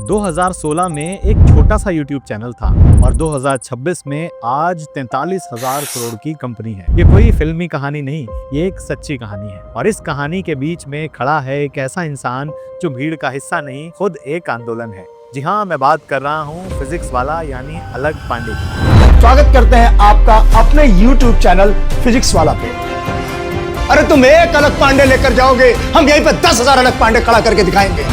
2016 में एक छोटा सा YouTube चैनल था और 2026 में आज 43,000 करोड़ की कंपनी है। ये कोई फिल्मी कहानी नहीं, ये एक सच्ची कहानी है। और इस कहानी के बीच में खड़ा है एक ऐसा इंसान जो भीड़ का हिस्सा नहीं, खुद एक आंदोलन है। जी हाँ, मैं बात कर रहा हूँ फिजिक्स वाला यानी अलग पांडे की। स्वागत करते हैं आपका अपने YouTube चैनल फिजिक्स वाला पे। अरे तुम एक अलग पांडे लेकर जाओगे, हम यहीं पे 10,000 अलग पांडे खड़ा करके दिखाएंगे।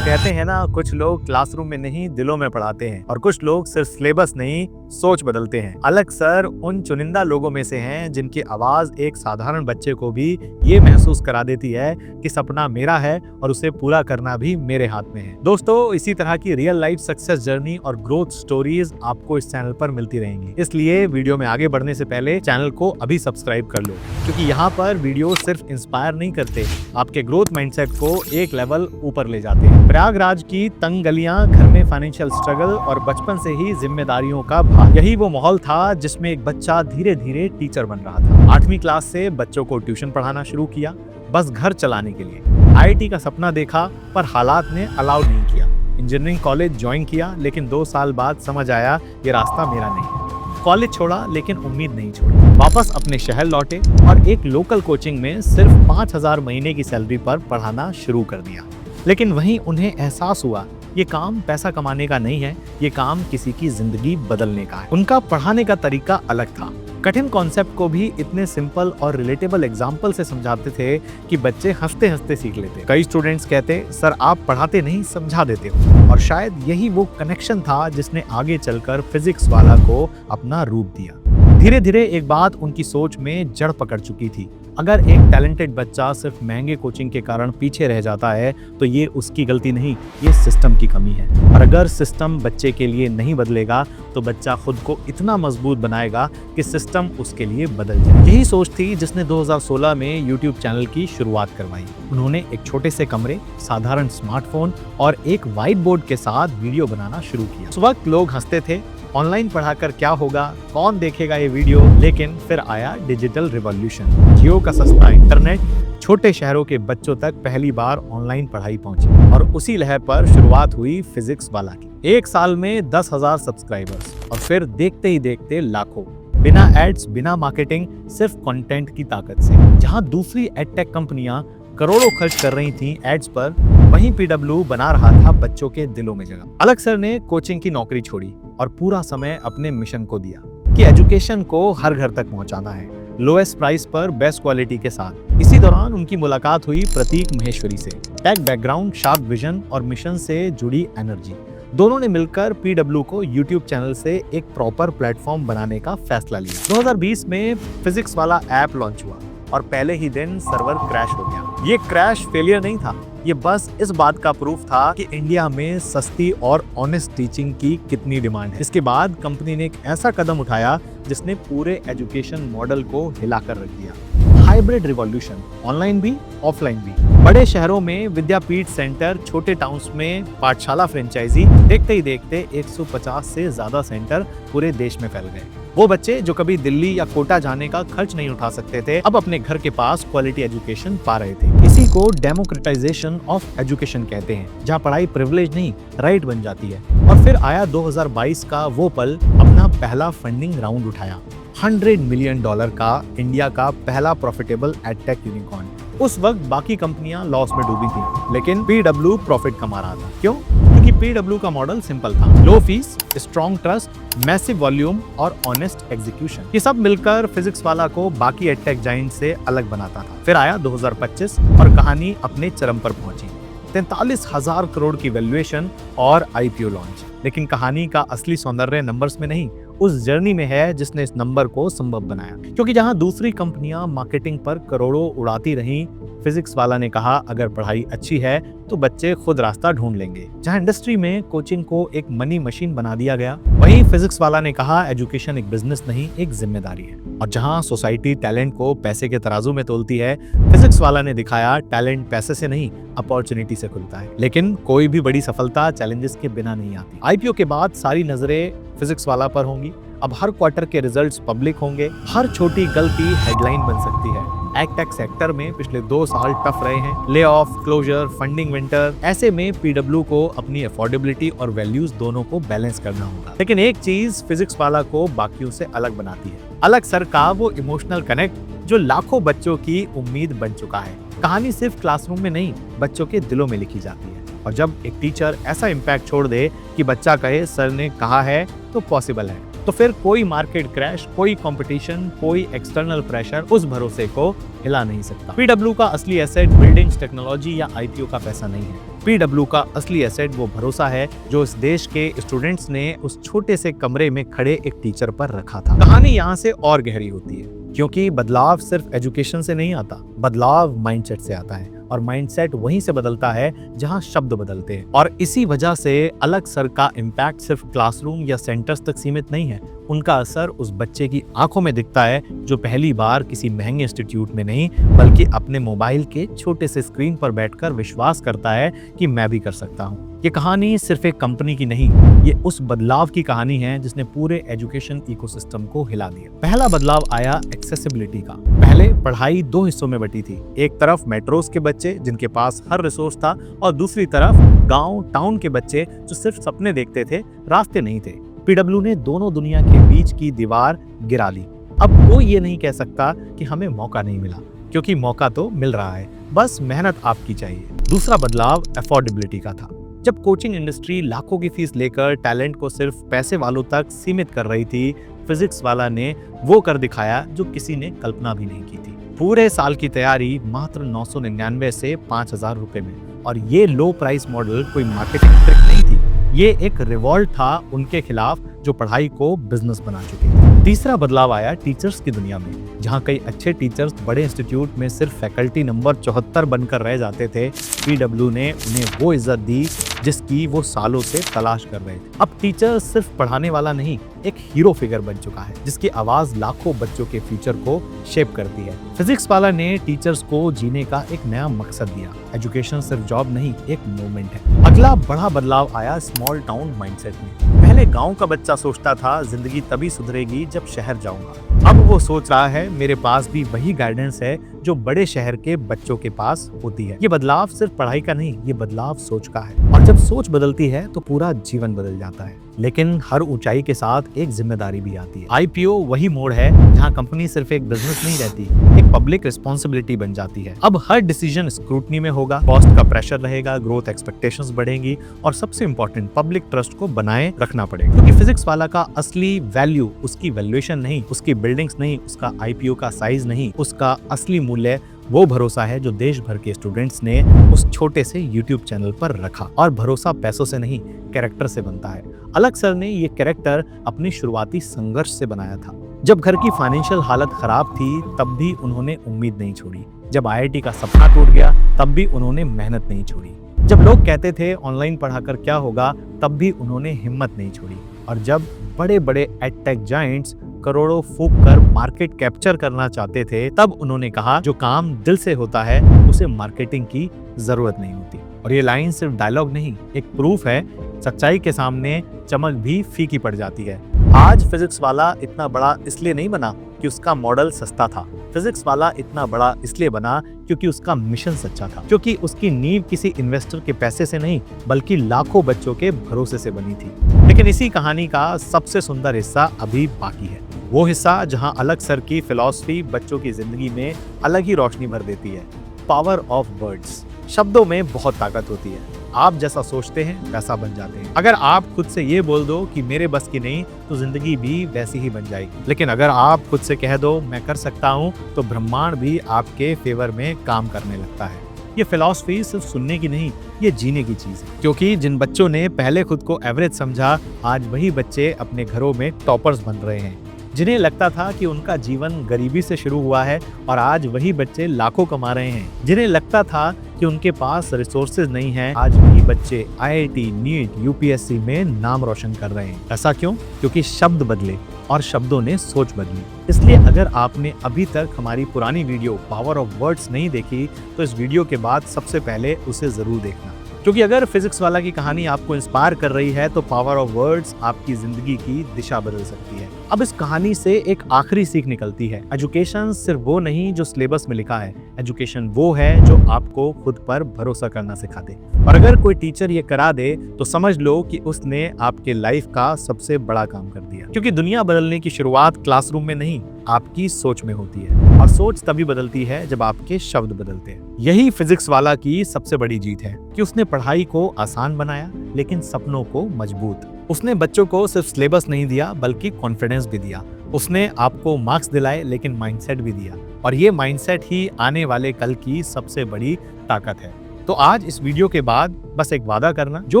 कहते हैं ना, कुछ लोग क्लासरूम में नहीं दिलों में पढ़ाते हैं और कुछ लोग सिर्फ सिलेबस नहीं सोच बदलते हैं। अलग सर उन चुनिंदा लोगों में से हैं जिनकी आवाज एक साधारण बच्चे को भी ये महसूस करा देती है कि सपना मेरा है और उसे पूरा करना भी मेरे हाथ में है। दोस्तों, इसी तरह की रियल लाइफ सक्सेस जर्नी और ग्रोथ स्टोरीज आपको इस चैनल पर मिलती रहेंगी। इसलिए वीडियो में आगे बढ़ने से पहले चैनल को अभी सब्सक्राइब कर लो, क्योंकि यहाँ पर वीडियो सिर्फ इंस्पायर नहीं करते, आपके ग्रोथ माइंडसेट को एक लेवल ऊपर ले जाते हैं। प्रयागराज की तंग गलियां, घर में फाइनेंशियल स्ट्रगल और बचपन से ही जिम्मेदारियों का भार, यही वो माहौल था जिसमें एक बच्चा धीरे धीरे टीचर बन रहा था। 8वीं क्लास से बच्चों को ट्यूशन पढ़ाना शुरू किया, बस घर चलाने के लिए। आईआईटी का सपना देखा पर हालात ने अलाउ नहीं किया। इंजीनियरिंग कॉलेज ज्वाइन किया, लेकिन 2 साल बाद समझ आया ये रास्ता मेरा नहीं है। कॉलेज छोड़ा लेकिन उम्मीद नहीं छोड़ी। वापस अपने शहर लौटे और एक लोकल कोचिंग में सिर्फ 5,000 महीने की सैलरी पर पढ़ाना शुरू कर दिया। लेकिन वहीं उन्हें एहसास हुआ ये काम पैसा कमाने का नहीं है, ये काम किसी की जिंदगी बदलने का है। उनका पढ़ाने का तरीका अलग था। कठिन कॉन्सेप्ट को भी इतने सिंपल और रिलेटेबल एग्जाम्पल से समझाते थे कि बच्चे हंसते हंसते सीख लेते। कई स्टूडेंट्स कहते, सर आप पढ़ाते नहीं समझा देते हो। और शायद यही वो कनेक्शन था जिसने आगे चलकर फिजिक्स वाला को अपना रूप दिया। धीरे धीरे एक बात उनकी सोच में जड़ पकड़ चुकी थी। अगर एक टैलेंटेड बच्चा सिर्फ महंगे कोचिंग के कारण पीछे रह जाता है तो ये उसकी गलती नहीं, ये सिस्टम की कमी है। और अगर सिस्टम बच्चे के लिए नहीं बदलेगा तो बच्चा खुद को इतना मजबूत बनाएगा कि सिस्टम उसके लिए बदल जाए। यही सोच थी जिसने 2016 में YouTube चैनल की शुरुआत करवाई। उन्होंने एक छोटे से कमरे, साधारण स्मार्टफोन और एक व्हाइट बोर्ड के साथ वीडियो बनाना शुरू किया। उस वक्त लोग हंसते थे, ऑनलाइन पढ़ाकर क्या होगा, कौन देखेगा ये वीडियो। लेकिन फिर आया डिजिटल रिवॉल्यूशन। जियो का सस्ता इंटरनेट, छोटे शहरों के बच्चों तक पहली बार ऑनलाइन पढ़ाई पहुंची और उसी लहर पर शुरुआत हुई फिजिक्स वाला की। 1 साल में 10,000 सब्सक्राइबर्स और फिर देखते ही देखते लाखों। बिना एड्स, बिना मार्केटिंग, सिर्फ कंटेंट की ताकत से। जहां दूसरी एडटेक कंपनियां करोड़ों खर्च कर रही थी एड्स पर, वहीं पीडब्ल्यू बना रहा था बच्चों के दिलों में जगह। अलग सर ने कोचिंग की नौकरी छोड़ी और पूरा समय अपने मिशन को दिया कि एजुकेशन को हर घर तक पहुंचाना है, लोएस्ट प्राइस पर बेस्ट क्वालिटी के साथ। इसी दौरान उनकी मुलाकात हुई प्रतीक महेश्वरी से। टेक बैकग्राउंड, शार्प विजन और मिशन से जुड़ी एनर्जी, दोनों ने मिलकर पीडब्ल्यू को YouTube चैनल से एक प्रॉपर प्लेटफॉर्म बनाने का फैसला लिया। 2020 में फिजिक्स वाला ऐप लॉन्च हुआ और पहले ही दिन सर्वर क्रैश हो गया। ये क्रैश फेलियर नहीं था, ये बस इस बात का प्रूफ था कि इंडिया में सस्ती और ऑनेस्ट टीचिंग की कितनी डिमांड है। इसके बाद कंपनी ने एक ऐसा कदम उठाया जिसने पूरे एजुकेशन मॉडल को हिलाकर रख दिया। हाइब्रिड रिवॉल्यूशन, ऑनलाइन भी ऑफलाइन भी। बड़े शहरों में विद्यापीठ सेंटर, छोटे टाउन्स में पाठशाला फ्रेंचाइजी, देखते ही देखते 150 से ज्यादा सेंटर पूरे देश में फैल गए। वो बच्चे जो कभी दिल्ली या कोटा जाने का खर्च नहीं उठा सकते थे, अब अपने घर के पास क्वालिटी एजुकेशन पा रहे थे। इसी को डेमोक्रेटाइजेशन ऑफ एजुकेशन कहते हैं, जहाँ पढ़ाई प्रिविलेज नहीं राइट बन जाती है। और फिर आया 2022 का वो पल, अपना पहला फंडिंग राउंड उठाया। $100 मिलियन का इंडिया का पहला प्रॉफिटेबल एडटेक यूनिकॉर्न। उस वक्त बाकी कंपनियां लॉस में डूबी थी, लेकिन पीडब्ल्यू प्रॉफिट कमा रहा था। क्यों? क्योंकि पीडब्ल्यू का मॉडल सिंपल था, low fees, strong trust, massive volume और ऑनेस्ट एग्जीक्यूशन। ये सब मिलकर फिजिक्स वाला को बाकी एडटेक जाइंट से अलग बनाता था। फिर आया 2025 और कहानी अपने चरम पर पहुंची। 43,000 करोड़ की वैल्यूएशन और आईपीओ लॉन्च। लेकिन कहानी का असली सौंदर्य नंबर्स में नहीं, उस जर्नी में है जिसने इस नंबर को संभव बनाया। क्योंकि जहां दूसरी कंपनियां मार्केटिंग पर करोड़ों उड़ाती रहीं, फिजिक्स वाला ने कहा अगर पढ़ाई अच्छी है तो बच्चे खुद रास्ता ढूंढ लेंगे। जहां इंडस्ट्री में कोचिंग को एक मनी मशीन बना दिया गया, वहीं फिजिक्स वाला ने कहा एजुकेशन एक बिजनेस नहीं, एक जिम्मेदारी है। और जहां सोसाइटी टैलेंट को पैसे के तराजू में तोलती है, फिजिक्स वाला ने दिखाया टैलेंट पैसे से नहीं, अपॉर्चुनिटी से खुलता है। लेकिन कोई भी बड़ी सफलता चैलेंजेस के बिना नहीं आती। आईपीओ के बाद सारी नजरें फिजिक्स वाला पर होंगी। अब हर क्वार्टर के रिजल्ट्स पब्लिक होंगे, हर छोटी गलती हेडलाइन बन सकती है। एडटेक सेक्टर में पिछले 2 साल टफ रहे हैं, lay off, closure, funding winter. ऐसे में पीडब्ल्यू को अपनी अफोर्डेबिलिटी और वैल्यूज दोनों को बैलेंस करना होगा। लेकिन एक चीज फिजिक्स वाला को बाकियों से अलग बनाती है, अलग सर का वो इमोशनल कनेक्ट जो लाखों बच्चों की उम्मीद बन चुका है। कहानी सिर्फ क्लासरूम में नहीं, बच्चों के दिलों में लिखी जाती है। और जब एक टीचर ऐसा इम्पैक्ट छोड़ दे कि बच्चा कहे सर ने कहा है तो पॉसिबल है, तो फिर कोई मार्केट क्रैश, कोई कंपटीशन, कोई एक्सटर्नल प्रेशर उस भरोसे को हिला नहीं सकता। पीडब्ल्यू का असली एसेट बिल्डिंग्स, टेक्नोलॉजी या आईपीओ का पैसा नहीं है। पीडब्ल्यू का असली एसेट वो भरोसा है जो इस देश के स्टूडेंट्स ने उस छोटे से कमरे में खड़े एक टीचर पर रखा था। कहानी यहाँ से और गहरी होती है, क्योंकि बदलाव सिर्फ एजुकेशन से नहीं आता, बदलाव माइंडसेट से आता है। और माइंडसेट वहीं से बदलता है जहां शब्द बदलते हैं। और इसी वजह से अलग सर का इम्पैक्ट सिर्फ क्लासरूम या सेंटर्स तक सीमित नहीं है। उनका असर उस बच्चे की आंखों में दिखता है जो पहली बार किसी महंगे इंस्टीट्यूट में नहीं, बल्कि अपने मोबाइल के छोटे से स्क्रीन पर बैठकर विश्वास करता है कि मैं भी कर सकता हूँ। ये कहानी सिर्फ एक कंपनी की नहीं, ये उस बदलाव की कहानी है जिसने पूरे एजुकेशन इकोसिस्टम को हिला दिया। पहला बदलाव आया एक्सेसिबिलिटी का। पहले पढ़ाई 2 हिस्सों में बटी थी, एक तरफ मेट्रोस के बच्चे जिनके पास हर रिसोर्स था, और दूसरी तरफ गांव, टाउन के बच्चे जो सिर्फ सपने देखते थे, रास्ते नहीं थे। पीडब्ल्यू ने दोनों दुनिया के बीच की दीवार गिरा ली। अब कोई ये नहीं कह सकता कि हमें मौका नहीं मिला, क्योंकि मौका तो मिल रहा है, बस मेहनत आपकी चाहिए। दूसरा बदलाव अफोर्डेबिलिटी का था। जब कोचिंग इंडस्ट्री लाखों की फीस लेकर टैलेंट को सिर्फ पैसे वालों तक सीमित कर रही थी, फिजिक्स वाला ने वो कर दिखाया जो किसी ने कल्पना भी नहीं की थी। पूरे साल की तैयारी मात्र 999 से 5000 रुपए में। और ये लो प्राइस मॉडल कोई मार्केटिंग ट्रिक नहीं थी, ये एक रिवॉल्ट था उनके खिलाफ जो पढ़ाई को बिजनेस बना चुके थे। तीसरा बदलाव आया टीचर्स की दुनिया में, जहाँ कई अच्छे टीचर्स बड़े इंस्टीट्यूट में सिर्फ फैकल्टी नंबर 74 बनकर रह जाते थे। पीडब्ल्यू ने उन्हें वो इज्जत दी जिसकी वो सालों से तलाश कर रहे थे। अब टीचर सिर्फ पढ़ाने वाला नहीं, एक हीरो फिगर बन चुका है जिसकी आवाज लाखों बच्चों के फ्यूचर को शेप करती है। फिजिक्स वाला ने टीचर्स को जीने का एक नया मकसद दिया। एजुकेशन सिर्फ जॉब नहीं, एक मूवमेंट है। अगला बड़ा बदलाव आया स्मॉल टाउन माइंडसेट में। पहले गांव का बच्चा सोचता था जिंदगी तभी सुधरेगी जब शहर जाऊंगा। अब वो सोच रहा है मेरे पास भी वही गाइडेंस है जो बड़े शहर के बच्चों के पास होती है। ये बदलाव सिर्फ पढ़ाई का नहीं, ये बदलाव सोच का है। और जब सोच बदलती है तो पूरा जीवन बदल जाता है। लेकिन हर ऊंचाई के साथ एक जिम्मेदारी भी आती है। आईपीओ वही मोड़ है जहां कंपनी सिर्फ एक बिजनेस नहीं रहती, एक पब्लिक रिस्पॉन्सिबिलिटी बन जाती है। अब हर डिसीजन स्क्रूटनी में होगा, कॉस्ट का प्रेशर रहेगा, ग्रोथ एक्सपेक्टेशंस बढ़ेंगी, और सबसे इंपॉर्टेंट पब्लिक ट्रस्ट को बनाए रखना पड़ेगा। क्योंकि फिजिक्स वाला का असली वैल्यू उसकी वैल्यूएशन नहीं, उसकी बिल्डिंग्स नहीं, उसका आईपीओ का साइज नहीं, उसका असली मूल्य वो भरोसा है जो देश भर के स्टूडेंट्स ने उस छोटे से YouTube चैनल पर रखा। और भरोसा पैसों से नहीं, कैरेक्टर से बनता है। अलग सर ने ये कैरेक्टर अपनी शुरुआती संघर्ष से बनाया था। जब घर की फाइनेंशियल हालत खराब थी तब भी उन्होंने उम्मीद नहीं छोड़ी। जब IIT का सपना टूट गया तब भी उन्होंने मेहनत नहीं छोड़ी। जब लोग कहते थे ऑनलाइन पढ़ाकर क्या होगा तब भी उन्होंने हिम्मत नहीं छोड़ी। और जब बड़े बड़े एडटेक जायंट्स करोड़ों फूंक कर मार्केट कैप्चर करना चाहते थे तब उन्होंने कहा जो काम दिल से होता है उसे मार्केटिंग की जरूरत नहीं होती। और ये लाइन सिर्फ डायलॉग नहीं, एक प्रूफ है। सच्चाई के सामने चमक भी फीकी पड़ जाती है। आज फिजिक्स वाला इतना बड़ा इसलिए नहीं बना कि उसका मॉडल सस्ता था। फिजिक्स वाला इतना बड़ा इसलिए बना क्योंकि उसका मिशन सच्चा था, क्योंकि उसकी नींव किसी इन्वेस्टर के पैसे से नहीं बल्कि लाखों बच्चों के भरोसे से बनी थी। लेकिन इसी कहानी का सबसे सुंदर हिस्सा अभी बाकी है। वो हिस्सा जहां अलग सर की फिलॉसफी बच्चों की जिंदगी में अलग ही रोशनी भर देती है। Power of words. शब्दों में बहुत ताकत होती है। आप जैसा सोचते हैं वैसा बन जाते हैं। अगर आप खुद से ये बोल दो कि मेरे बस की नहीं, तो जिंदगी भी वैसी ही बन जाएगी। लेकिन अगर आप खुद से कह दो मैं कर सकता हूँ, तो ब्रह्मांड भी आपके फेवर में काम करने लगता है। ये फिलॉसफी सिर्फ सुनने की नहीं, ये जीने की चीज है। क्योंकि जिन बच्चों ने पहले खुद को एवरेज समझा, आज वही बच्चे अपने घरों में टॉपर्स बन रहे हैं। जिन्हें लगता था कि उनका जीवन गरीबी से शुरू हुआ है और आज वही बच्चे लाखों कमा रहे हैं। जिन्हें लगता था कि उनके पास रिसोर्सेज नहीं है, आज वही बच्चे IIT, नीट, UPSC में नाम रोशन कर रहे हैं। ऐसा क्यों? क्योंकि शब्द बदले और शब्दों ने सोच बदली। इसलिए अगर आपने अभी तक हमारी पुरानी वीडियो पावर ऑफ वर्ड्स नहीं देखी तो इस वीडियो के बाद सबसे पहले उसे जरूर देखना। क्योंकि अगर फिजिक्स वाला की कहानी आपको इंस्पायर कर रही है तो पावर ऑफ वर्ड्स आपकी जिंदगी की दिशा बदल सकती है। अब इस कहानी से एक आखिरी सीख निकलती है, एजुकेशन सिर्फ वो नहीं जो सिलेबस में लिखा है, एजुकेशन वो है जो आपको खुद पर भरोसा करना सिखा दे। और अगर कोई टीचर ये करा दे तो समझ लो कि उसने आपके लाइफ का सबसे बड़ा काम कर दिया। क्योंकि दुनिया बदलने की शुरुआत क्लासरूम में नहीं, आपकी सोच में होती है, और सोच तभी बदलती है जब आपके शब्द बदलते हैं। यही फिजिक्स वाला की सबसे बड़ी जीत है कि उसने पढ़ाई को आसान बनाया लेकिन सपनों को मजबूत। उसने बच्चों को सिर्फ सिलेबस नहीं दिया बल्कि कॉन्फिडेंस भी दिया। उसने आपको मार्क्स दिलाए लेकिन माइंडसेट भी दिया, और ये माइंडसेट ही आने वाले कल की सबसे बड़ी ताकत है। तो आज इस वीडियो के बाद बस एक वादा करना, जो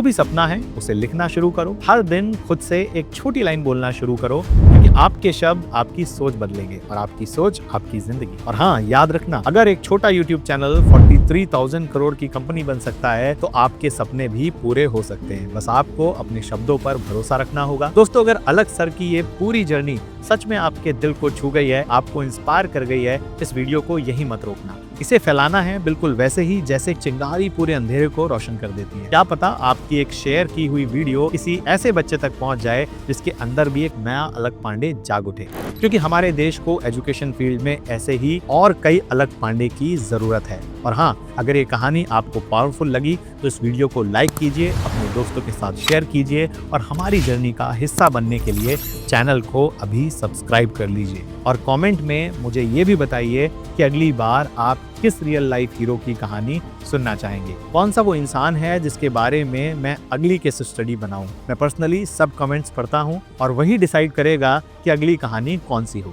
भी सपना है उसे लिखना शुरू करो। हर दिन खुद से एक छोटी लाइन बोलना शुरू करो, क्योंकि आपके शब्द आपकी सोच बदलेंगे और आपकी सोच आपकी जिंदगी। और हाँ, याद रखना, अगर एक छोटा यूट्यूब चैनल 43,000 करोड़ की कंपनी बन सकता है तो आपके सपने भी पूरे हो सकते हैं। बस आपको अपने शब्दों पर भरोसा रखना होगा। दोस्तों, अगर अलग सर की ये पूरी जर्नी सच में आपके दिल को छू गई है, आपको इंस्पायर कर गई है, इस वीडियो को यही मत रोकना। इसे फैलाना है बिल्कुल वैसे ही जैसे चिंगारी पूरे अंधेरे को रोशन कर देती है। क्या पता आपकी एक शेयर की हुई वीडियो किसी ऐसे बच्चे तक पहुंच जाए जिसके अंदर भी एक नया अलग पांडे जाग उठे। क्योंकि हमारे देश को एजुकेशन फील्ड में ऐसे ही और कई अलग पांडे की जरूरत है। और हाँ, अगर ये कहानी आपको पावरफुल लगी तो इस वीडियो को लाइक कीजिए, अपने दोस्तों के साथ शेयर कीजिए, और हमारी जर्नी का हिस्सा बनने के लिए चैनल को अभी सब्सक्राइब कर लीजिए। और कमेंट में मुझे ये भी बताइए कि अगली बार आप किस रियल लाइफ हीरो की कहानी सुनना चाहेंगे, कौन सा वो इंसान है जिसके बारे में मैं अगली केस स्टडी बनाऊं। मैं पर्सनली सब कमेंट्स पढ़ता हूं और वही डिसाइड करेगा कि अगली कहानी कौन सी हो।